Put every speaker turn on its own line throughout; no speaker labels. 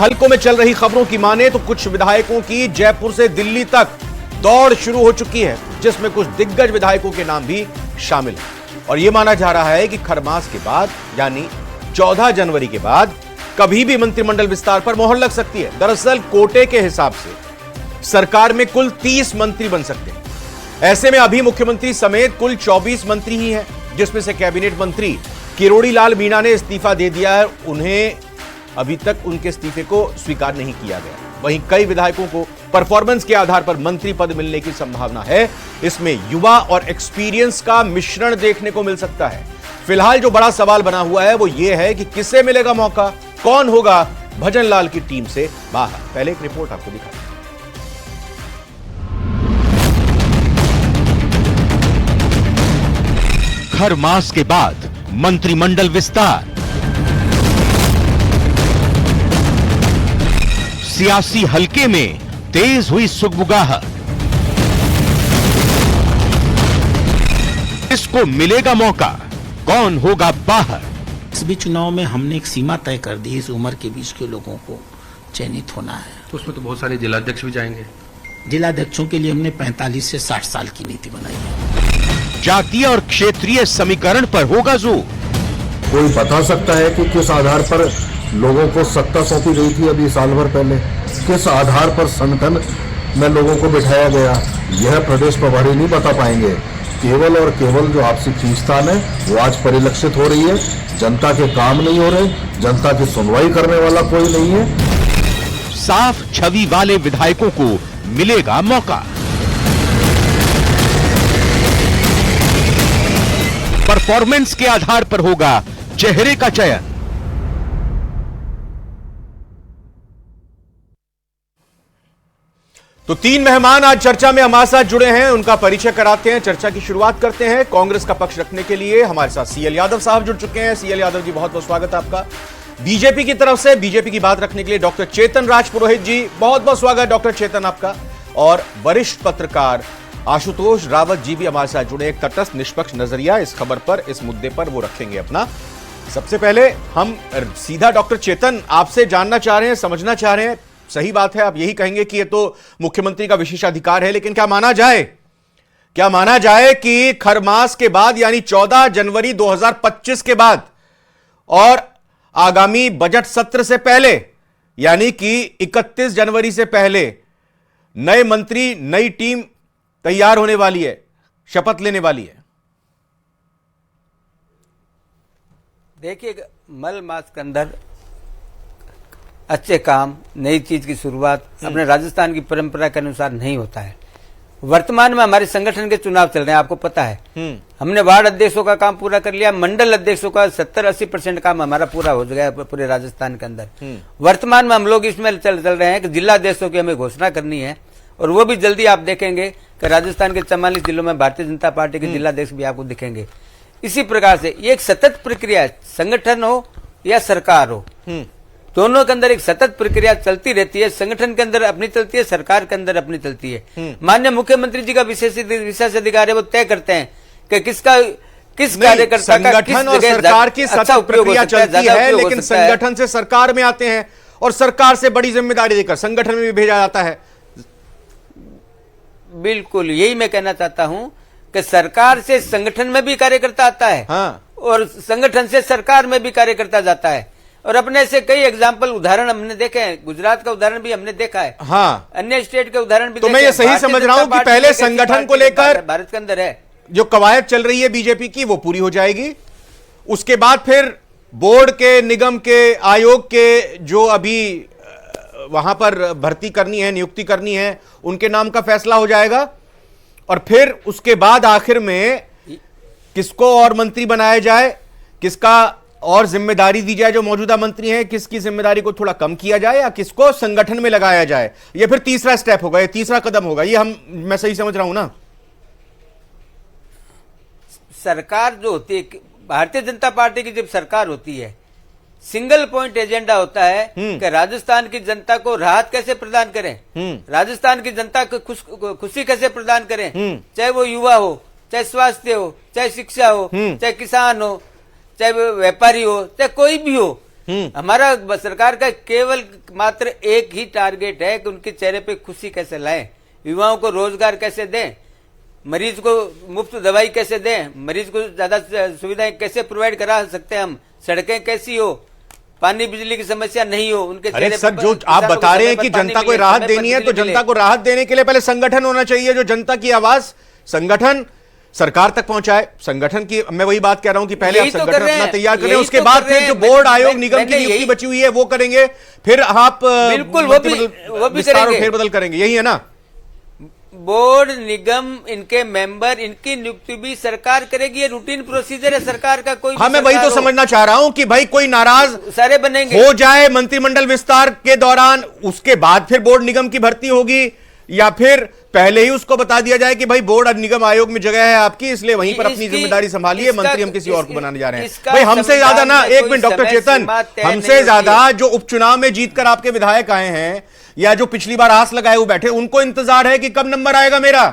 हलकों में चल रही खबरों की माने तो कुछ विधायकों की जयपुर से दिल्ली तक दौड़ शुरू हो चुकी है, जिसमें कुछ दिग्गज विधायकों के नाम भी शामिल हैं। और यह माना जा रहा है कि खरमास के बाद यानी 14 जनवरी के बाद कभी भी मंत्रिमंडल विस्तार पर मोहर लग सकती है। दरअसल कोटे के हिसाब से सरकार में कुल 30 मंत्री बन सकते हैं। ऐसे में अभी मुख्यमंत्री समेत कुल 24 मंत्री ही हैं, जिसमें से कैबिनेट मंत्री किरोड़ी लाल मीणा ने इस्तीफा दे दिया है। उन्हें अभी तक उनके इस्तीफे को स्वीकार नहीं किया गया। वहीं कई विधायकों को परफॉर्मेंस के आधार पर मंत्री पद मिलने की संभावना है। इसमें युवा और एक्सपीरियंस का मिश्रण देखने को मिल सकता है। फिलहाल जो बड़ा सवाल बना हुआ है वो ये है कि किसे मिलेगा मौका, कौन होगा भजन लाल की टीम से बाहर। पहले एक रिपोर्ट आपको दिखाते हैं।
खरमास के बाद मंत्रिमंडल विस्तार, सियासी हलके में तेज हुई सुगबुगाहट, किसको मिलेगा मौका, कौन होगा बाहर।
इस भी चुनाव में हमने एक सीमा तय कर दी, इस उम्र के बीच के लोगों को चयनित होना है।
तो उसमें तो बहुत सारे जिलाध्यक्ष भी जाएंगे।
जिलाध्यक्षों के लिए हमने 45 से 60 साल की नीति बनाई है।
जातीय और क्षेत्रीय समीकरण पर होगा जोर।
कोई बता सकता है कि किस आधार पर लोगों को सत्ता सौंपी गई थी अभी साल भर पहले, किस आधार पर संगठन में लोगों को बिठाया गया, यह प्रदेश प्रभारी नहीं बता पाएंगे। केवल और केवल जो आपसी खींचतान है वो आज परिलक्षित हो रही है। जनता के काम नहीं हो रहे, जनता की सुनवाई करने वाला कोई नहीं है।
साफ छवि वाले विधायकों को मिलेगा मौका। परफॉर्मेंस के आधार पर होगा चेहरे का चयन।
तो 3 मेहमान आज चर्चा में हमारे साथ जुड़े हैं, उनका परिचय कराते हैं, चर्चा की शुरुआत करते हैं। कांग्रेस का पक्ष रखने के लिए हमारे साथ सीएल यादव साहब जुड़ चुके हैं। सीएल यादव जी, बहुत बहुत स्वागत है आपका। बीजेपी की तरफ से बीजेपी की बात रखने के लिए डॉक्टर चेतन राज पुरोहित जी, बहुत बहुत स्वागत डॉक्टर चेतन आपका। और वरिष्ठ पत्रकार आशुतोष रावत जी भी हमारे साथ जुड़े। एक तटस्थ निष्पक्ष नजरिया इस खबर पर, इस मुद्दे पर वो रखेंगे अपना। सबसे पहले हम सीधा डॉक्टर चेतन आपसे जानना चाह रहे हैं, समझना चाह रहे हैं। सही बात है, आप यही कहेंगे कि ये तो मुख्यमंत्री का विशेषाधिकार है, लेकिन क्या माना जाए कि खरमास के बाद यानी 14 जनवरी 2025 के बाद और आगामी बजट सत्र से पहले यानी कि 31 जनवरी से पहले नए मंत्री, नई टीम तैयार होने वाली है, शपथ लेने वाली है?
देखिए, मल मास के अंदर अच्छे काम, नई चीज की शुरुआत अपने राजस्थान की परंपरा के अनुसार नहीं होता है। वर्तमान में हमारे संगठन के चुनाव चल रहे हैं, आपको पता है। हमने वार्ड अध्यक्षों का काम पूरा कर लिया, मंडल अध्यक्षों का 70-80% काम हमारा पूरा हो गया है पूरे राजस्थान के अंदर। वर्तमान में हम लोग इसमें चल रहे हैं कि जिला अध्यक्षों की हमें घोषणा करनी है, और वो भी जल्दी आप देखेंगे कि राजस्थान के 44 जिलों में भारतीय जनता पार्टी के जिलाध्यक्ष भी आपको दिखेंगे। इसी प्रकार से ये एक सतत प्रक्रिया है, संगठन हो या सरकार हो, दोनों के अंदर एक सतत प्रक्रिया चलती रहती है। संगठन के अंदर अपनी चलती है, सरकार के अंदर अपनी चलती है। माननीय मुख्यमंत्री जी का विशेष अधिकार है, वो तय करते हैं कि किस कार्यकर्ता का
संगठन और सरकार की सतत प्रक्रिया चलती है, लेकिन संगठन से सरकार में आते हैं और सरकार से बड़ी जिम्मेदारी देकर संगठन में भी भेजा जाता है।
बिल्कुल, यही मैं कहना चाहता हूं कि सरकार से संगठन में भी कार्यकर्ता आता है।
हाँ।
और संगठन से सरकार में भी कार्यकर्ता जाता है। और अपने से कई एग्जाम्पल, उदाहरण हमने देखे हैं। गुजरात का उदाहरण भी हमने देखा है।
हाँ।
अन्य स्टेट के उदाहरण भी
तो मैं ये सही समझ रहा हूं कि पहले संगठन को लेकर
भारत के अंदर है
जो कवायद चल रही है बीजेपी की, वो पूरी हो जाएगी। उसके बाद फिर बोर्ड के, निगम के, आयोग के जो अभी वहां पर भर्ती करनी है, नियुक्ति करनी है, उनके नाम का फैसला हो जाएगा। और फिर उसके बाद आखिर में किसको और मंत्री बनाया जाए, किसका और जिम्मेदारी दी जाए जो मौजूदा मंत्री हैं, किसकी जिम्मेदारी को थोड़ा कम किया जाए, या किसको संगठन में लगाया जाए, ये फिर तीसरा स्टेप होगा, ये तीसरा कदम होगा। ये मैं सही समझ रहा हूं ना?
सरकार जो होती है, भारतीय जनता पार्टी की जब सरकार होती है, सिंगल पॉइंट एजेंडा होता है कि राजस्थान की जनता को राहत कैसे प्रदान करें, राजस्थान की जनता को खुशी कैसे प्रदान करें, चाहे वो युवा हो, चाहे स्वास्थ्य हो, चाहे शिक्षा हो, चाहे किसान हो, चाहे व्यापारी हो, चाहे कोई भी हो, हमारा सरकार का केवल मात्र एक ही टारगेट है कि उनके चेहरे पे खुशी कैसे लाएं, युवाओं को रोजगार कैसे दें, मरीज को मुफ्त दवाई कैसे दें, मरीज को ज्यादा सुविधाएं कैसे प्रोवाइड करा सकते हैं हम, सड़कें कैसी हो, पानी बिजली की समस्या नहीं हो उनके।
अरे सर, जो आप बता रहे हैं कि जनता को राहत देनी है, तो जनता को राहत देने के लिए पहले संगठन होना चाहिए जो जनता की आवाज संगठन सरकार तक पहुंचाए। संगठन की मैं वही बात कह रहा हूं कि पहले आप संगठन अपना तैयार करें, उसके बाद फिर जो बोर्ड आयोग निगम की नियुक्ति बची हुई है वो करेंगे, फिर आप
बिल्कुल वो भी करेंगे,
फेरबदल करेंगे, यही है ना?
बोर्ड निगम इनके मेंबर इनकी नियुक्ति भी सरकार करेगी, ये रूटीन प्रोसीजर है सरकार का। कोई
मैं वही तो समझना चाह रहा हूं कि भाई कोई नाराज
सारे बनेंगे
हो जाए मंत्रिमंडल विस्तार के दौरान, उसके बाद फिर बोर्ड निगम की भर्ती होगी, या फिर पहले ही उसको बता दिया जाए कि भाई बोर्ड निगम आयोग में जगह है आपकी, इसलिए वहीं पर अपनी जिम्मेदारी संभालिए, मंत्री हम किसी और को बनाने जा रहे हैं। भाई हमसे ज्यादा ना, एक मिनट डॉक्टर चेतन, हमसे ज्यादा जो उपचुनाव में जीतकर आपके विधायक आए हैं या जो पिछली बार आस लगाए हुए बैठे, उनको इंतजार है कि कब नंबर आएगा मेरा,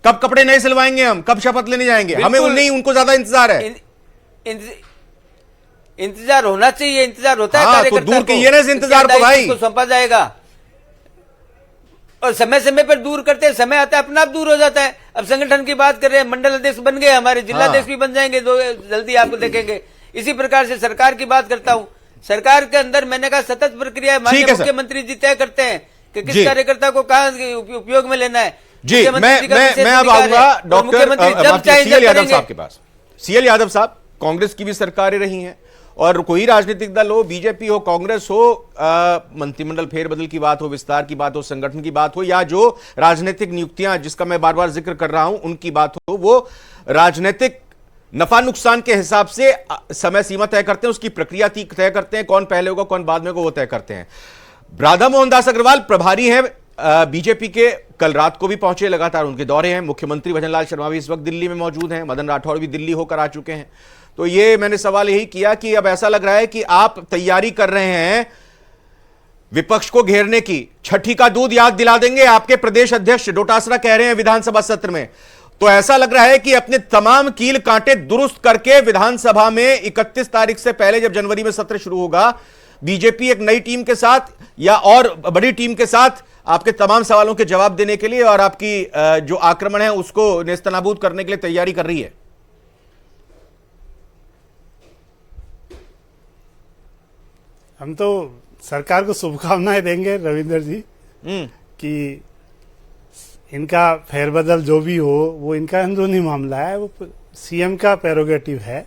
कब कपड़े नए सिलवाएंगे हम, कब शपथ लेने जाएंगे, हमें नहीं, उनको ज्यादा इंतजार है।
इंतजार होना चाहिए, इंतजार होता है,
तो दूर कीजिए ना इस इंतजार को भाई,
सौंपा जाएगा और समय समय पर दूर करते हैं, समय आता है अपना आप दूर हो जाता है। अब संगठन की बात कर रहे हैं, मंडल अध्यक्ष बन गए, हमारे जिलाध्यक्ष भी बन जाएंगे, जल्दी आपको देखेंगे। इसी प्रकार से सरकार की बात करता हूं, सरकार के अंदर मैंने कहा सतत प्रक्रिया, माननीय मुख्यमंत्री जी तय करते हैं कि किस कार्यकर्ता को कहां उपयोग में लेना है।
जी मैं अब आऊंगा डॉक्टर सीएल यादव साहब के पास। सीएल यादव साहब, कांग्रेस की भी सरकारें रही हैं और कोई राजनीतिक दल हो, बीजेपी हो, कांग्रेस हो, मंत्रिमंडल फेरबदल की बात हो, विस्तार की बात हो, संगठन की बात हो, या जो राजनीतिक नियुक्तियां जिसका मैं बार बार जिक्र कर रहा हूं उनकी बात हो, वो राजनीतिक नफा नुकसान के हिसाब से समय सीमा तय करते हैं, उसकी प्रक्रिया तय करते हैं, कौन पहले होगा कौन बाद में होगा वो तय करते हैं। राधा मोहन दास अग्रवाल प्रभारी हैं बीजेपी के, कल रात को भी पहुंचे, लगातार उनके दौरे हैं। मुख्यमंत्री भजनलाल शर्मा भी इस वक्त दिल्ली में मौजूद हैं, मदन राठौड़ भी दिल्ली होकर आ चुके हैं। तो ये मैंने सवाल यही किया कि अब ऐसा लग रहा है कि आप तैयारी कर रहे हैं विपक्ष को घेरने की, छठी का दूध याद दिला देंगे, आपके प्रदेश अध्यक्ष डोटासरा कह रहे हैं विधानसभा सत्र में। तो ऐसा लग रहा है कि अपने तमाम कील कांटे दुरुस्त करके विधानसभा में 31 तारीख से पहले जब जनवरी में सत्र शुरू होगा, बीजेपी एक नई टीम के साथ या और बड़ी टीम के साथ आपके तमाम सवालों के जवाब देने के लिए और आपकी जो आक्रमण है उसको नेस्तनाबूद करने के लिए तैयारी कर रही है।
हम तो सरकार को शुभकामनाएं देंगे रविंदर जी कि इनका फेरबदल जो भी हो वो इनका अंदरूनी मामला है, वो सीएम का प्रेरोगेटिव है।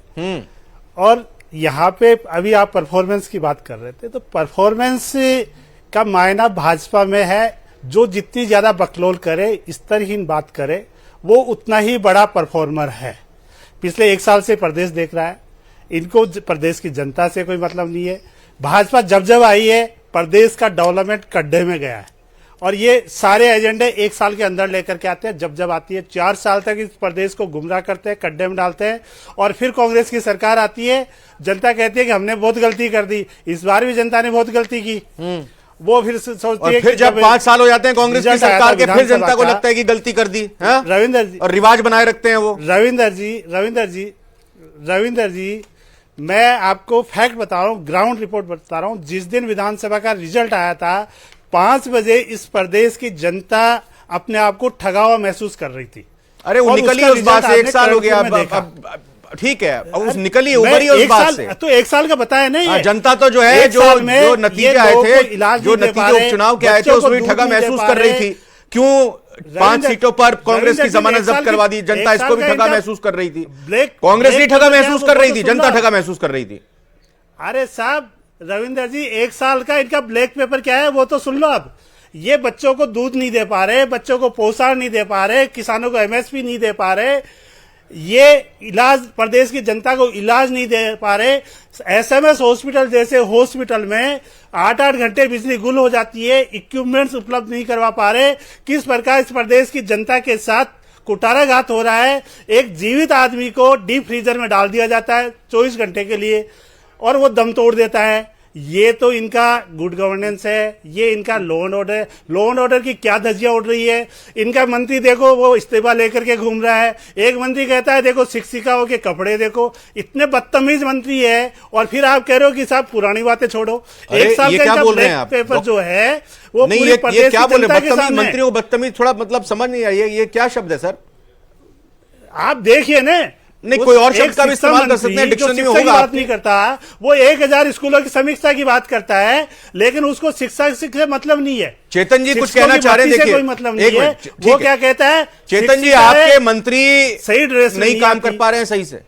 और यहाँ पे अभी आप परफॉर्मेंस की बात कर रहे थे, तो परफॉर्मेंस का मायना भाजपा में है, जो जितनी ज्यादा बकलोल करे, स्तरहीन बात करे, वो उतना ही बड़ा परफॉर्मर है। पिछले 1 साल से प्रदेश देख रहा है, इनको प्रदेश की जनता से कोई मतलब नहीं है। भाजपा जब जब आई है प्रदेश का डेवलपमेंट गड्ढे में गया है, और ये सारे एजेंडे 1 साल के अंदर लेकर के आते हैं। जब जब आती है 4 साल तक इस प्रदेश को गुमराह करते हैं, गड्ढे में डालते हैं, और फिर कांग्रेस की सरकार आती है, जनता कहती है कि हमने बहुत गलती कर दी। इस बार भी जनता ने बहुत गलती की, वो फिर सोचती है
फिर जब 5 साल हो जाते हैं कांग्रेस की सरकार के, फिर जनता को लगता है कि गलती कर दी।
रविंदर जी,
और रिवाज बनाए रखते हैं वो।
रविंदर जी मैं आपको फैक्ट बता रहा हूँ, ग्राउंड रिपोर्ट बता रहा हूँ। जिस दिन विधानसभा का रिजल्ट आया था 5 बजे इस प्रदेश की जनता अपने आप को ठगा हुआ महसूस कर रही थी।
अरे वो निकली उस बात से, 1 साल हो गया, ठीक है, उस निकली उभरी उस बात से।
तो 1 साल का बताया नहीं,
जनता तो जो है जो नतीजे आए थे, जो नतीजे उपचुनाव के आए थे उसमें ठगा महसूस कर रही थी। क्यों 5 सीटों पर कांग्रेस की जमानत जब्त करवा दी, जनता इसको भी ठगा महसूस कर रही थी। कांग्रेस नहीं ठगा महसूस कर रही थी, जनता ठगा महसूस कर रही थी।
अरे साहब रविंदर जी, 1 साल का इनका ब्लैक पेपर क्या है वो तो सुन लो। अब ये बच्चों को दूध नहीं दे पा रहे, बच्चों को पोषण नहीं दे पा रहे, किसानों को एमएसपी नहीं दे पा रहे, ये इलाज प्रदेश की जनता को इलाज नहीं दे पा रहे। एसएमएस हॉस्पिटल जैसे हॉस्पिटल में 8-8 घंटे बिजली गुल हो जाती है, इक्विपमेंट्स उपलब्ध नहीं करवा पा रहे। किस प्रकार इस प्रदेश की जनता के साथ कुटाराघात हो रहा है। एक जीवित आदमी को डीप फ्रीजर में डाल दिया जाता है 24 घंटे के लिए और वो दम तोड़ देता है। ये तो इनका गुड गवर्नेंस है, ये इनका लॉ एंड ऑर्डर है। लॉ एंड ऑर्डर की क्या धज्जियां उड़ रही है। इनका मंत्री देखो वो इस्तीफा लेकर के घूम रहा है। एक मंत्री कहता है देखो शिक्षिकाओं के कपड़े देखो। इतने बदतमीज मंत्री है और फिर आप कह रहे हो कि साहब पुरानी बातें छोड़ो। एक साल
ये
का
क्या
इनका
बोल रहे हैं
ब्लैक
आप?
पेपर जो है वो
नहीं,
पूरे
ये
प्रदेश
क्या
की
बोल रहे
जनता
हैं?
के
बदतमीज
सामने।
मंत्रियों को बदतमीज, थोड़ा मतलब समझ नहीं आई ये क्या शब्द है सर?
आप देखिए ना,
नहीं,
उस
कोई और
एक
शब्द का भी
शिक्षा
इस्तेमाल कर सकते हैं,
मंत्री जो
डिक्शनरी में
शिक्षा की
होगा
बात
आपके।
नहीं करता, वो 1000 स्कूलों की समीक्षा की बात करता है, लेकिन उसको शिक्षा से मतलब नहीं है।
चेतन जी कुछ
शिक्षकों
कहना
की
चाह रहे हैं,
भर्ती से
देखिए
कोई मतलब नहीं
एक
है।
मिनट, ठीक
वो
है।
क्या कहता है,
चेतन जी
शिक्षिका है,
आपके मंत्री
सही ड्रेस में
नहीं
नहीं
काम
आती।
कर पा रहे हैं सही से,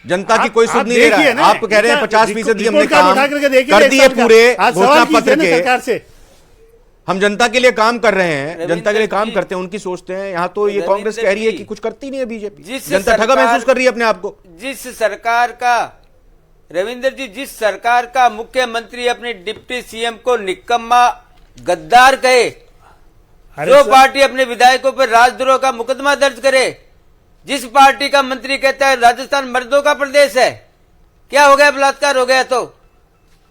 जनता की
आप-
कोई सुध
आप
नहीं दे रहा
देखिए
है।
ना,
आप कह रहे हैं
इनका
50% हमने
रिपोर्ट कार्ड
काम
उठा करके देखिए
कर
एक
दिए
साल का।
पूरे
आज
घोषणा
सवाल कीजिए
पत्र
ना
के।
सरकार से।
हम जनता के लिए काम कर रहे हैं,
रविंद्र
जनता के लिए काम
जी,
करते हैं, उनकी सोचते हैं। यहाँ तो ये
रविंद्र
कांग्रेस कह रही है
जी,
कि कुछ करती नहीं है बीजेपी,
जिस
जनता ठगा
सरकार-
महसूस कर रही है अपने आप को।
जिस सरकार का रविंद्र जी, जिस सरकार का मुख्यमंत्री अपने डिप्टी सीएम को निकम्मा गद्दार कहे,
अरे
जो
सर,
पार्टी अपने विधायकों पर राजद्रोह का मुकदमा दर्ज करे, जिस पार्टी का मंत्री कहता है राजस्थान मर्दों का प्रदेश है, क्या हो गया, बलात्कार हो गया, तो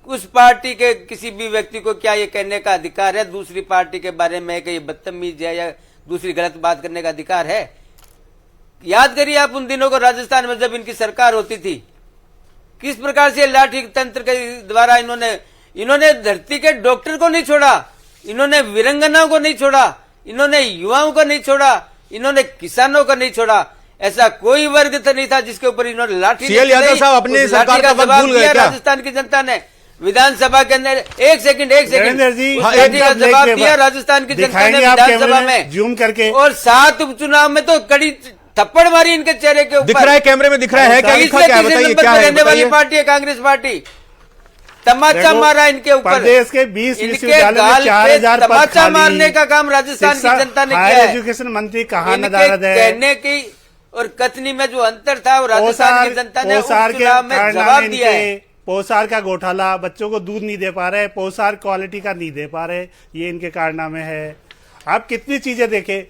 उस पार्टी के किसी भी व्यक्ति को क्या ये कहने का अधिकार है दूसरी पार्टी के बारे में कि ये बदतमीज है या दूसरी गलत बात करने का अधिकार है? याद करिए आप उन दिनों को राजस्थान में जब इनकी सरकार होती थी, किस प्रकार से लाठी तंत्र के द्वारा इन्होंने धरती के डॉक्टर को नहीं छोड़ा, इन्होंने वीरंगनाओं को नहीं छोड़ा, इन्होंने युवाओं को नहीं छोड़ा, इन्होंने किसानों को नहीं छोड़ा। ऐसा कोई वर्ग तो नहीं था जिसके ऊपर इन्होंने लाठी
सीएल यादव
नहीं,
साहब अपने
उस
सरकार
लाठी
का वक्त
जवाब
भूल गए
दिया
क्या?
राजस्थान की जनता ने विधानसभा के अंदर। एक सेकंड
रविंद्र जी,
उस
हाँ,
लाठी
एक
का
का ब्लैक
जवाब
पेपर
दिया राजस्थान की जनता ने
दिखाएंगे आप
विधानसभा
कैमरे में,
में,
जूम करके।
और 7 उपचुनाव में तो कड़ी थप्पड़ मारी इनके चेहरे के ऊपर।
दिख रहा है कैमरे में, दिख रहा है क्या? लिखा क्या है बताइए, क्या है
रहने वाली
बताइए।
पार्टी है कांग्रेस पार्टी। तमाचा
देखो,
मारा इनके ऊपर,
प्रदेश के 20
इनके
विश्वविद्यालयों में
गाल पे
4000 पद
तमाचा
खाली।
मारने का काम राजस्थान की
शिक्षा-
जनता ने
हायर
किया है।
एजुकेशन मंत्री कहाँ
इनके
नदारद है।
कहने की और कथनी में जो अंतर था वो राजस्थान की जनता ने
पोसार के
उपचुनाव में
कारनामे
जवाब दिया है।
इनके, पोसार का घोटाला, बच्चों को दूध नहीं दे पा रहे, पोसार क्वालिटी का नहीं दे पा रहे, ये इनके कारनामे है। आप कितनी चीजें देखें,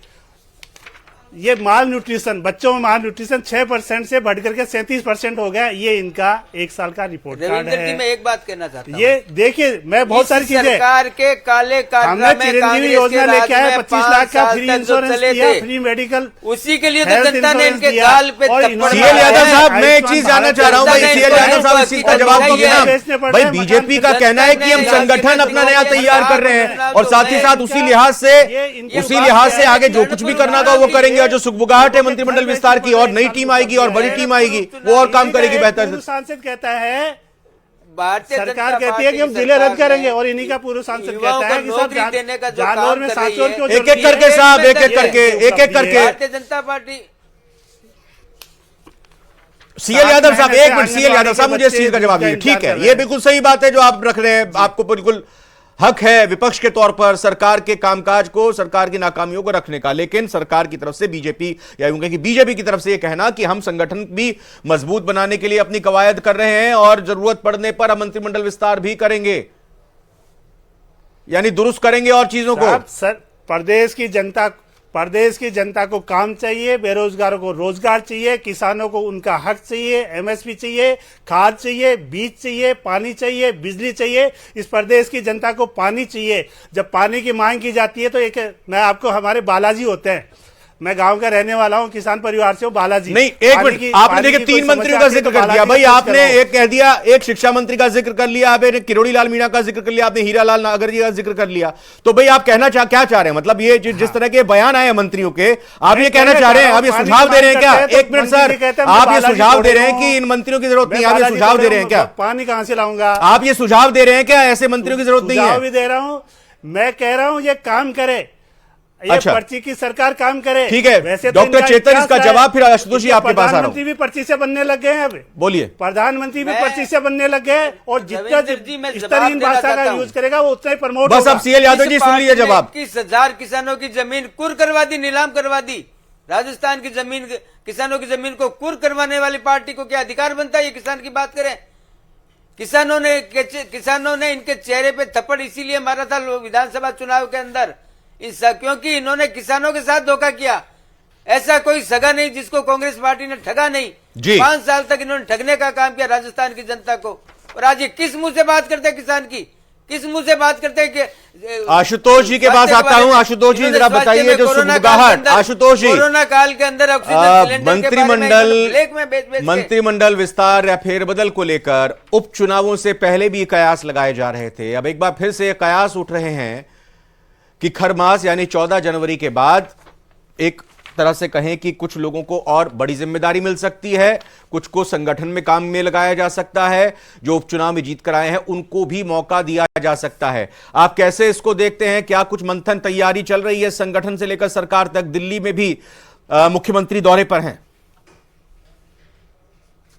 ये माल न्यूट्रिशन, बच्चों में माल न्यूट्रिशन 6% से बढ़ करके 37% हो गया। ये इनका 1 साल का रिपोर्ट कार्ड
रविंद्र जी,
है।
मैं एक बात कहना चाहता हूँ,
ये देखिए, मैं बहुत सारी चीजें,
सरकार के काले
हमने
कारनामे
चिरंजीवी
कांग्रेस
योजना
के
लेके
राज
आए,
में
25 लाख
5
का
साल
फ्री
तक जो
इंश्योरेंस
चले
दिया,
थे,
फ्री मेडिकल,
उसी के लिए तो
हेल्थ
जनता ने
इंश्योरेंस
इनके
दिया।
गाल पे
और
थप्पड़
इन्होंने-
सीएल यादव
मारा
साहब,
है।
मैं एक चीज जानना चाह रहा हूं भाई,
जनता ने
सीएल यादव साहब इस चीज का जवाब
जनता
दोगे
ने
ना?
बेचने पड़
भाई
रहे हैं
बीजेपी का
मकान।
कहना है कि हम
जनता ने
संगठन अपना नया तैयार कर रहे हैं और साथ ही साथ उसी लिहाज से आगे जो कुछ भी करना होगा वो करेंगे, और जो सुखबुगाहट है मंत्रिमंडल विस्तार की, और नई टीम आएगी और बड़ी टीम आएगी, वो और काम करेगी बेहतर
पूर्व
से।
सांसद कहता है,
भारतीय
सरकार
जनता
कहती है कि हम
पार्टी
जिले रद्द
सरकार
करेंगे,
ने
और इन्हीं का पूर्व सांसद
युवाओं
कहता है
को
कि साहब
नौकरी देने का जो
जालौर
काम
में
कर रही
सांसद
है,
क्यों
एक एक
जरूरी है?
करके साहब, एक एक करके, एक एक करके।
भारतीय जनता पार्टी
सीएल यादव साहब, एक मिनट, सीएल यादव साहब मुझे इस चीज का जवाब दीजिए। ठीक है, ये बिल्कुल सही बात है जो आप रख रहे हैं, आपको बिल्कुल हक है विपक्ष के तौर पर सरकार के कामकाज को, सरकार की नाकामियों को रखने का, लेकिन सरकार की तरफ से बीजेपी, या यूं कहें कि बीजेपी की तरफ से यह कहना कि हम संगठन भी मजबूत बनाने के लिए अपनी कवायद कर रहे हैं और जरूरत पड़ने पर हम मंत्रिमंडल विस्तार भी करेंगे, यानी दुरुस्त करेंगे और चीजों को।
साहब, सर, प्रदेश की जनता को काम चाहिए, बेरोजगारों को रोजगार चाहिए, किसानों को उनका हक चाहिए, एमएसपी चाहिए, खाद चाहिए, बीज चाहिए, पानी चाहिए, बिजली चाहिए। इस प्रदेश की जनता को पानी चाहिए। जब पानी की मांग की जाती है तो एक, मैं आपको, हमारे बालाजी होते हैं, मैं गांव का रहने वाला हूं, किसान परिवार से हूं, बालाजी।
नहीं, एक मिनट, आपने देखिए 3 मंत्रियों का जिक्र कर दिया भाई, आपने एक कह दिया, एक शिक्षा मंत्री का जिक्र कर लिया, आपने किरोड़ी लाल मीणा का जिक्र कर लिया, आपने हीरालाल नागर जी का जिक्र कर लिया। तो भाई आप कहना क्या चाह रहे हैं? मतलब ये जिस तरह के बयान आए मंत्रियों के, आप ये कहना चाह रहे हैं, आप ये सुझाव दे रहे हैं क्या? एक मिनट सर, आप ये सुझाव दे रहे हैं कि इन मंत्रियों की जरूरत नहीं, आप ये सुझाव दे रहे हैं क्या?
पानी कहां से लाऊंगा?
आप ये सुझाव दे रहे हैं क्या ऐसे मंत्रियों की जरूरत नहीं
सुझाव भी
है?
दे रहा हूं, मैं कह रहा हूं ये काम करे, ये
अच्छा।
पर्ची की सरकार काम करे।
ठीक है,
वैसे तो
डॉक्टर
इनका
चेतन
इतिहास
इसका
है।
जवाब फिर आशुतोष जी आपके पास आ रहा हूं।
प्रधानमंत्री भी पर्ची से बनने लग गए हैं अब।
बोलिए।
प्रधानमंत्री भी पर्ची से बनने लग गए, और जितना
रविंद्र जी, मैं जवाब
स्तरीन
देना
भाषा का
चाहता हूं।
यूज करेगा वो उतना ही प्रमोट
बस
होगा।
अब सीएल यादव जी सुन लीजिए जवाब।
21,000 किसानों की जमीन कुर करवा दी, नीलाम करवा दी। राजस्थान की जमीन, किसानों की जमीन को कुर करवाने वाली पार्टी को क्या अधिकार बनता है ये किसान की बात करें? किसानों ने इनके चेहरे पे थप्पड़ इसीलिए मारा था विधानसभा चुनाव के अंदर, क्योंकि इन्होंने किसानों के साथ धोखा किया। ऐसा कोई सगा नहीं जिसको कांग्रेस पार्टी ने ठगा नहीं।
जी।
5 साल तक इन्होंने ठगने का काम किया राजस्थान की जनता को, और आज ये किस मुंह से बात करते हैं किसान की, किस मुंह से बात करते हैं कि
आशुतोष जी के पास आता हूं। आशुतोष जी जरा बताइए जो सुगबुगाहट, आशुतोष जी,
कोरोना काल के अंदर ऑक्सीजन
मंत्रिमंडल विस्तार या फेरबदल को लेकर उपचुनावों से पहले भी कयास लगाए जा रहे थे। अब एक बार फिर से कयास उठ रहे हैं कि खरमास यानी 14 जनवरी के बाद एक तरह से कहें कि कुछ लोगों को और बड़ी जिम्मेदारी मिल सकती है, कुछ को संगठन में काम में लगाया जा सकता है, जो उपचुनाव में जीत कर आए हैं उनको भी मौका दिया जा सकता है। आप कैसे इसको देखते हैं? क्या कुछ मंथन तैयारी चल रही है संगठन से लेकर सरकार तक? दिल्ली में भी मुख्यमंत्री दौरे पर हैं।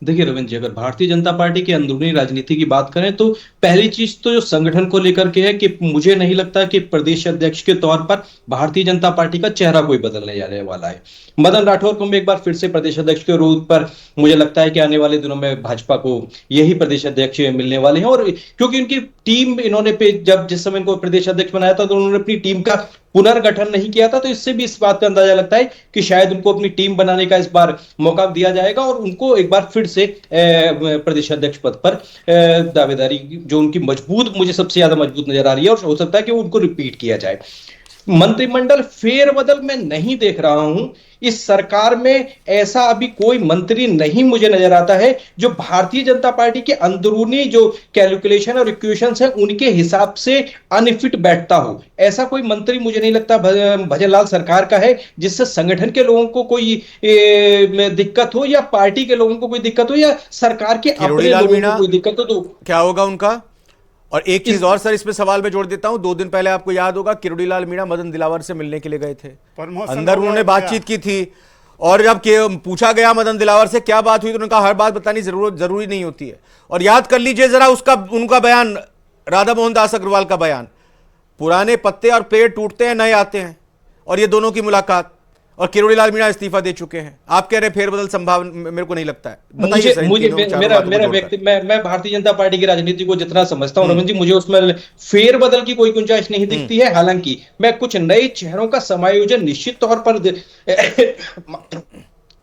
देखिए रविंद्र जी, अगर भारतीय जनता पार्टी की अंदरूनी राजनीति की बात करें तो पहली चीज तो जो संगठन को लेकर के है कि मुझे नहीं लगता कि प्रदेश अध्यक्ष के तौर पर भारतीय जनता पार्टी का चेहरा कोई बदलने जाने वाला है। मदन राठौर को मैं एक बार फिर से प्रदेश अध्यक्ष के रूप पर मुझे लगता है कि आने वाले दिनों में भाजपा को यही प्रदेश अध्यक्ष मिलने वाले हैं। और क्योंकि उनकी टीम इन्होंने जिस समय इनको प्रदेश अध्यक्ष बनाया था तो उन्होंने अपनी टीम का पुनर्गठन नहीं किया था, तो इससे भी इस बात का अंदाजा लगता है कि शायद उनको अपनी टीम बनाने का इस बार मौका दिया जाएगा और उनको एक बार फिर से प्रदेश अध्यक्ष पद पर दावेदारी जो उनकी मजबूत, मुझे सबसे ज्यादा मजबूत नजर आ रही है और हो सकता है कि उनको रिपीट किया जाए। मंत्रिमंडल फेरबदल मैं नहीं देख रहा हूं। इस सरकार में ऐसा अभी कोई मंत्री नहीं मुझे नजर आता है जो भारतीय जनता पार्टी के अंदरूनी जो कैलकुलेशन और इक्वेशंस है उनके हिसाब से अनफिट बैठता हो। ऐसा कोई मंत्री मुझे नहीं लगता भजन लाल सरकार का है जिससे संगठन के लोगों को कोई दिक्कत हो या पार्टी के लोगों को कोई दिक्कत हो या सरकार के अपने लोगों को कोई दिक्कत हो। तो
क्या होगा उनका? और एक चीज और सर इसमें सवाल में जोड़ देता हूं, 2 दिन पहले आपको याद होगा किरोड़ीलाल मीणा मदन दिलावर से मिलने के लिए गए थे, अंदर उन्होंने बातचीत की थी और जब पूछा गया मदन दिलावर से क्या बात हुई तो उन्होंने कहा हर बात बतानी जरूरी नहीं होती है। और याद कर लीजिए जरा उनका बयान, राधा मोहन दास अग्रवाल का बयान, पुराने पत्ते और पेड़ टूटते हैं नए आते हैं, और ये दोनों की मुलाकात, और किरोड़ीलाल मीणा इस्तीफा दे चुके हैं। आप कह रहे फेरबदल संभव मेरे को नहीं लगता है।
मैं भारतीय जनता पार्टी की राजनीति को जितना समझता हूं रविंद्र जी, मुझे उसमें फेरबदल की कोई गुंजाइश नहीं दिखती है। हालांकि मैं कुछ नए चेहरों का समायोजन निश्चित तौर पर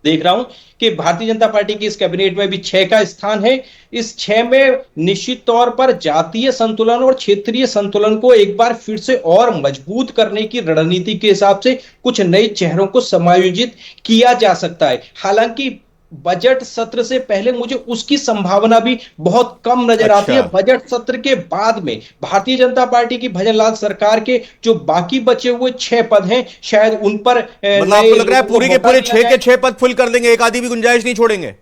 देख रहा हूं कि भारतीय जनता पार्टी की इस कैबिनेट में भी 6 का स्थान है। इस 6 में निश्चित तौर पर जातीय संतुलन और क्षेत्रीय संतुलन को एक बार फिर से और मजबूत करने की रणनीति के हिसाब से कुछ नए चेहरों को समायोजित किया जा सकता है। हालांकि बजट सत्र से पहले मुझे उसकी संभावना भी बहुत कम नजर आती है। बजट सत्र के बाद में भारतीय जनता पार्टी की भजन लाल सरकार के जो बाकी बचे हुए 6 पद हैं शायद उन पर
मतलब आपको लग रहा है पूरी के पूरे 6 के 6 पद फुल कर देंगे, एक आधी भी गुंजाइश नहीं छोड़ेंगे।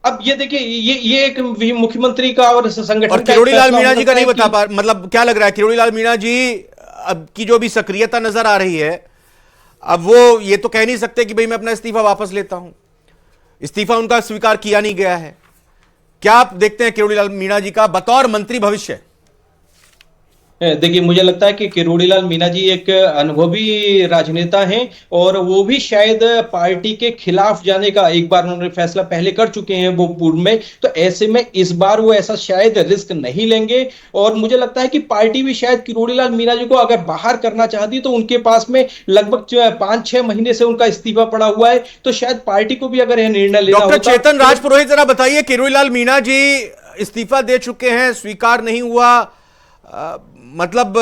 अब ये देखिए ये एक मुख्यमंत्री का और संगठन
और किरोड़ीलाल मीणा जी का नहीं बता पा, मतलब क्या लग रहा है किरोड़ीलाल मीणा जी अब की जो भी सक्रियता नजर आ रही है, अब वो ये तो कह नहीं सकते कि भाई मैं अपना इस्तीफा वापस लेता हूं। इस्तीफा उनका स्वीकार किया नहीं गया है। क्या आप देखते हैं किरोड़ीलाल मीणा जी का बतौर मंत्री भविष्य?
देखिए मुझे लगता है कि किरोड़ीलाल मीणा जी एक अनुभवी राजनेता हैं और वो भी शायद पार्टी के खिलाफ जाने का एक बार उन्होंने फैसला पहले कर चुके हैं वो पूर्व में, तो ऐसे में इस बार वो ऐसा शायद रिस्क नहीं लेंगे। और मुझे लगता है कि पार्टी भी शायद किरोड़ीलाल मीणा जी को अगर बाहर करना चाहती तो उनके पास में लगभग 5-6 महीने से उनका इस्तीफा पड़ा हुआ है, तो शायद पार्टी को भी अगर यह निर्णय लेना होता।
डॉक्टर चेतन राजपुरोहित जरा बताइए, किरोड़ीलाल मीणा जी इस्तीफा दे चुके हैं, स्वीकार नहीं हुआ, मतलब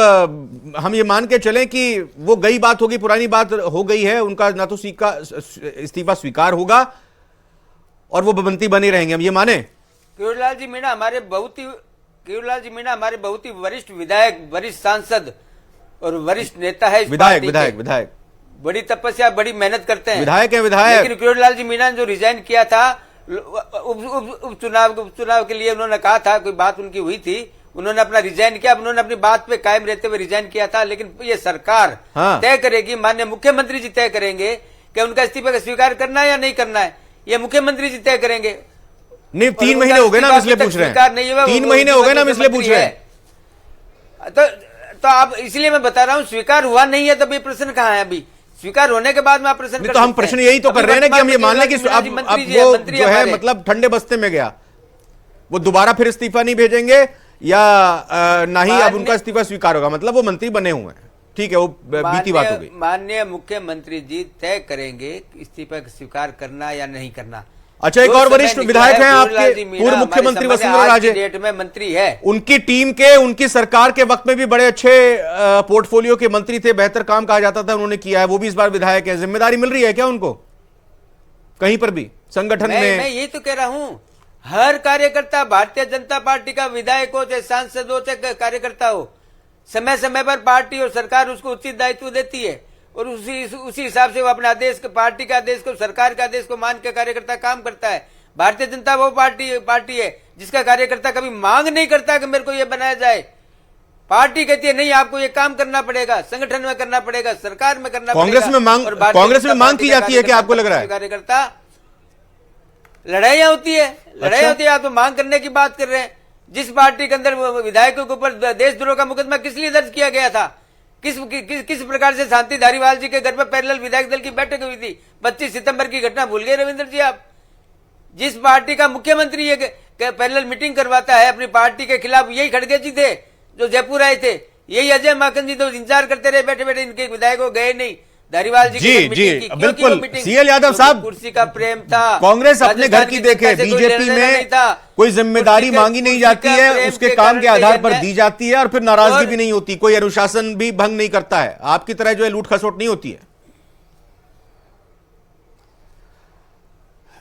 हम ये मान के चलें कि वो गई बात होगी, पुरानी बात हो गई है, उनका ना तो इस्तीफा स्वीकार होगा और वो मंत्री बने रहेंगे, हम ये माने?
किरोड़ीलाल जी मीणा हमारे बहुत ही वरिष्ठ विधायक, वरिष्ठ सांसद और वरिष्ठ नेता है।
विधायक
बड़ी तपस्या, बड़ी मेहनत करते हैं,
विधायक है विधायक।
लेकिन किरोड़ीलाल जी मीणा ने जो रिजाइन किया था उपचुनाव के लिए, उन्होंने कहा था, कोई बात उनकी हुई थी, उन्होंने अपना रिजाइन किया, उन्होंने अपनी बात पे कायम रहते हुए रिजाइन किया था। लेकिन ये सरकार तय करेगी, माननीय मुख्यमंत्री जी तय करेंगे कि उनका इस्तीफा का स्वीकार करना है या नहीं करना है, ये मुख्यमंत्री जी तय करेंगे।
नहीं 3 महीने हो गए ना, इसलिए पूछ रहे हैं। 3 महीने हो गए ना, इसलिए पूछ रहे हैं।
तो आप, इसलिए मैं बता रहा हूँ, स्वीकार हुआ नहीं है, तब ये प्रश्न कहाँ है? अभी स्वीकार होने के बाद में आप प्रश्न
तो हम प्रश्न यही तो कर रहे हैं ना कि हम ये मान लें कि अब वो जो है मतलब ठंडे बस्ते में गया, वो दोबारा फिर इस्तीफा नहीं भेजेंगे या नहीं, अब उनका इस्तीफा स्वीकार होगा, मतलब वो मंत्री बने हुए हैं, ठीक है, वो बीती बात हो गई।
माननीय मुख्यमंत्री जी तय करेंगे इस्तीफा स्वीकार करना या नहीं करना।
अच्छा, एक
जो
और
समय
वरिष्ठ
निकला
विधायक
है,
हैं
गोविंद लाल
आपके,
जी मीणा
पूर्व
हमारे
मुख्यमंत्री
संबंध में
वसुंधरा
आज
राजे,
की डेट में मंत्री है।
उनकी टीम के, उनकी सरकार के वक्त में भी बड़े अच्छे पोर्टफोलियो के मंत्री थे, बेहतर काम कहा जाता था, उन्होंने किया है, वो भी इस बार विधायक है। जिम्मेदारी मिल रही है क्या उनको कहीं पर भी संगठन में?
मैं यही तो कह रहा हूं, हर कार्यकर्ता भारतीय जनता पार्टी का विधायक हो चाहे सांसद हो चाहे कार्यकर्ता हो, समय समय पर पार्टी और सरकार उसको उचित दायित्व देती है और उसी हिसाब से वो अपने आदेश के, पार्टी का आदेश को, सरकार के आदेश को मान के कार्यकर्ता काम करता है। भारतीय जनता वो पार्टी है जिसका कार्यकर्ता कभी मांग नहीं करता कि मेरे को ये बनाया जाए। पार्टी कहती है नहीं, आपको ये काम करना पड़ेगा, संगठन में करना पड़ेगा, सरकार में करना
कांग्रेस
पड़ेगा।
में मांग,
और भारतीय
कांग्रेस में
जनता
मांग
पार्टी
की
का
जाती है कि आपको लग रहा है
कार्यकर्ता लड़ाइयां होती है, लड़ाई होती है। आप तो मांग करने की बात कर रहे हैं। जिस पार्टी के अंदर विधायकों के ऊपर देशद्रोह का मुकदमा किस लिए दर्ज किया गया था, किस प्रकार से शांति धारीवाल जी के घर पर पैरेलल विधायक दल की बैठक हुई थी, 25 सितंबर की घटना भूल गए रविंद्र जी आप? जिस पार्टी का मुख्यमंत्री ये पैरेलल मीटिंग करवाता है अपनी पार्टी के खिलाफ, यही खड़गे जी थे जो जयपुर आए थे, यही अजय माकन जी तो इंतजार करते रहे बैठे बैठे, इनके विधायकों गए नहीं। धारीवाल जी
जी बिल्कुल। सीएल यादव साहब,
कुर्सी का प्रेम था,
कांग्रेस अपने घर की देखे, बीजेपी में कोई जिम्मेदारी मांगी नहीं जाती है, उसके काम के आधार पर दी जाती है और फिर नाराजगी भी नहीं होती, कोई अनुशासन भी भंग नहीं करता है, आपकी तरह जो है लूट खसोट नहीं होती है।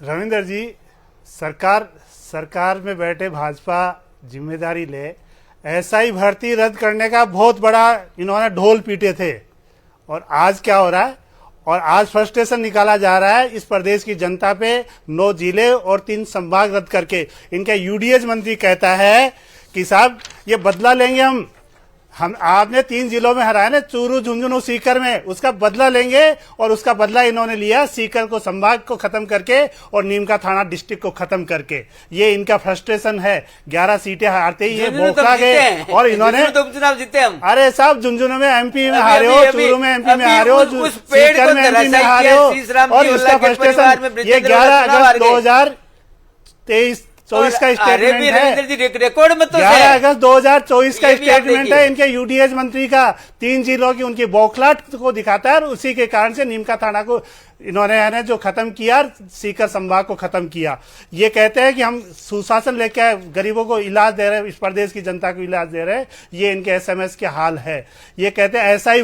रविंदर जी, सरकार में बैठे भाजपा जिम्मेदारी ले, एसआई भर्ती रद्द करने का बहुत बड़ा इन्होंने ढोल पीटे थे और आज क्या हो रहा है, और आज फ्रस्ट्रेशन निकाला जा रहा है इस प्रदेश की जनता पे। 9 जिले और 3 संभाग रद्द करके इनका यूडीएच मंत्री कहता है कि साहब ये बदला लेंगे हम आपने 3 जिलों में हराया ना, चूरू, झुंझुनू, सीकर में, उसका बदला लेंगे। और उसका बदला इन्होंने लिया सीकर को संभाग को खत्म करके और नीमका थाना डिस्ट्रिक्ट को खत्म करके। ये इनका फ्रस्ट्रेशन है। 11 सीटें हारते ही ये बौखला गए और इन्होंने
तो चुनाव जीते हम।
अरे साहब, झुंझुनु में एमपी में हारे हो, चूरू में एमपी में हारे हो, सीकर में एमपी में हारे हो, और इसका फ्रस्ट्रेशन ये 11 अगस्त 2023 24 का स्टेटमेंट है,
रिकॉर्ड में तो
11 अगस्त 2024 का स्टेटमेंट है इनके यूडीएच मंत्री का। 3 जिलों की उनकी बौखलाहट को दिखाता है और उसी के कारण से नीमका थाना को इन्होंने जो खत्म किया, सीकर संभाग को खत्म किया। ये कहते हैं कि हम सुशासन लेके आए, गरीबों को इलाज दे रहे हैं, इस प्रदेश की जनता को इलाज दे रहे हैं, ये इनके एसएमएस के हाल है। ये कहते हैं एसआई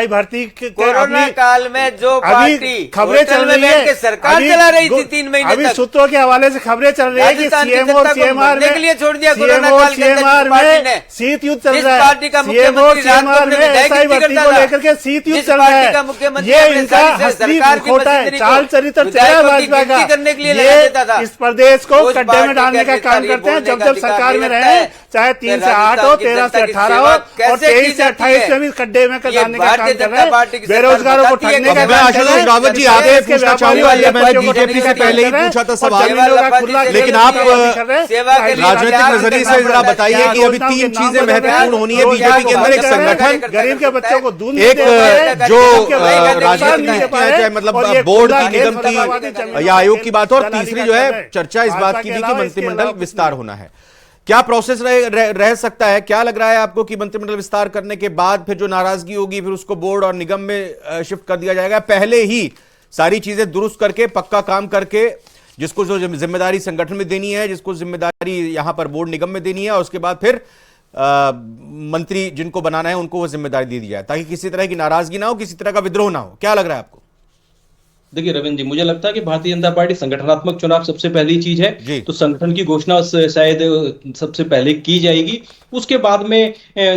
भर्ती
कोरोना काल में जो पार्टी
खबरें चल रही है,
सरकार चला रही थी 3 महीने
अभी
तक,
सूत्रों के हवाले से खबरें चल रही है कि सीएम और सीएमआर में
छोड़ दिया,
सीएमआर में शीत युद्ध चल रहा है, सीएम और सीएमआर में एसआई भर्ती को लेकर के शीत युद्ध चल रहा है। ये इनका असली खोटा है, चाल चरित्र चेहरा भाजपा का। ये इस प्रदेश को गड्ढे में डालने का काम करते हैं। जब सरकार में रहे, चाहे 3 से 8 हो, 13 से 18 हो और 23 से 28 में भी गड्ढे में डालने का काम कर रहे हैं, बेरोजगारों को ठगने का काम कर रहे हैं।
रावत जी, आपसे पूछना चाहूंगा, मैं बीजेपी से पहले ही पूछा था सवाल, लेकिन आप राजनीतिक नजरिए से जरा बताइए कि अभी 3 चीजें महत्वपूर्ण होनी है बीजेपी के अंदर। एक संगठन,
गरीब के बच्चों को दूध,
एक जो राजनीतिक नीतियां, चाहे मतलब बोर्ड की, निगम की या आयोग की बात हो, और तीसरी जो है चर्चा इस बात की भी कि मंत्रिमंडल विस्तार होना है। क्या प्रोसेस रह सकता है? क्या लग रहा है आपको कि मंत्रिमंडल विस्तार करने के बाद फिर जो नाराजगी होगी फिर उसको बोर्ड और निगम में शिफ्ट कर दिया जाएगा? पहले ही सारी चीजें दुरुस्त करके, पक्का काम करके, जिसको जो जिम्मेदारी संगठन में देनी है, जिसको जिम्मेदारी यहां पर बोर्ड निगम में देनी है, और उसके बाद फिर मंत्री जिनको बनाना है उनको वो जिम्मेदारी दे दी जाए, ताकि किसी तरह की नाराजगी ना हो, किसी तरह का विद्रोह ना हो। क्या लग रहा है आपको?
देखिए रविंद्र जी, मुझे लगता है कि भारतीय जनता पार्टी संगठनात्मक चुनाव सबसे पहली चीज है, तो संगठन की घोषणा शायद सबसे पहले की जाएगी। उसके बाद में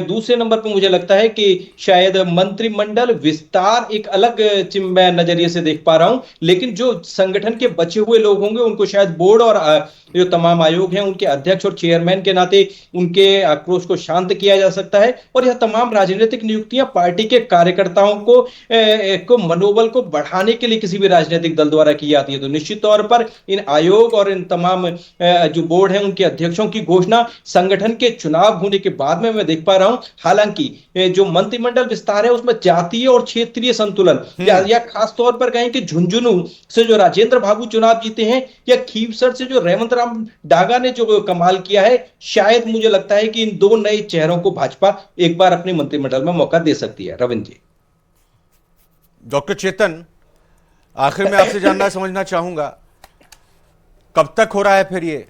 दूसरे नंबर पर मुझे लगता है कि शायद मंत्रिमंडल विस्तार एक अलग मैं नजरिए से देख पा रहा हूं, लेकिन जो संगठन के बचे हुए लोग होंगे उनको शायद बोर्ड और जो तमाम आयोग हैं उनके अध्यक्ष और चेयरमैन के नाते उनके आक्रोश को शांत किया जा सकता है। और यह तमाम राजनीतिक नियुक्तियां पार्टी के कार्यकर्ताओं को मनोबल को बढ़ाने के लिए किसी भी राजनीतिक दल द्वारा की जाती है। तो निश्चित तौर पर इन आयोग और इन तमाम जो बोर्ड हैं उनके अध्यक्षों की घोषणा संगठन के चुनाव होने के बाद में मैं देख पा रहा हूं। हालांकि जो मंत्रिमंडल विस्तार है उसमें जातीय और क्षेत्रीय संतुलन या खास तौर पर कहें कि झुंझुनू से जो राजेंद्र बाबू चुनाव जीते हैं या खीवसर से जो रेवंत राम डागा ने जो कमाल किया है, शायद मुझे लगता है कि इन 2 नए चेहरों को भाजपा एक बार अपने मंत्रिमंडल में मौका दे सकती है। रविंद्र जी।
डॉक्टर चेतन, आखिर में आपसे जानना समझना चाहूंगा, कब तक हो रहा है फिर ये?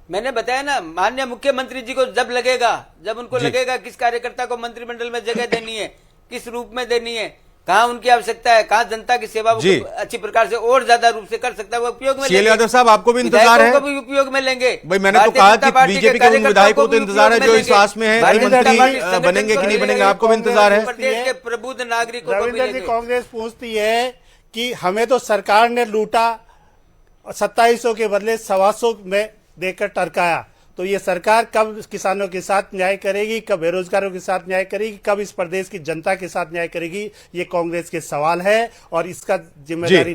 मैंने बताया ना, माननीय मुख्यमंत्री जी को जब लगेगा, जब उनको लगेगा किस कार्यकर्ता को मंत्रिमंडल में जगह देनी है, किस रूप में देनी है, कहाँ उनकी आवश्यकता है, कहाँ जनता की सेवा वो अच्छी प्रकार से और ज्यादा रूप से कर सकता है, वो उपयोग में
सीएल यादव साहब, आपको भी इंतजार है?
को भी उपयोग में लेंगे
भाई मैंने तो कहा कि बीजेपी के उन विधायकों को इंतजार है जो इस आस में है, मंत्री बनेंगे कि नहीं बनेंगे, आपको भी इंतजार है?
प्रदेश के प्रबुद्ध नागरिकों को
रविंदर जी, कांग्रेस पूछती है कि हमें तो सरकार ने लूटा, 2700 के बदले 125 में देकर टरकाया, तो ये सरकार कब किसानों के साथ न्याय करेगी, कब बेरोजगारों के साथ न्याय करेगी, कब इस प्रदेश की जनता के साथ न्याय करेगी? ये कांग्रेस के सवाल है और इसका जिम्मेदारी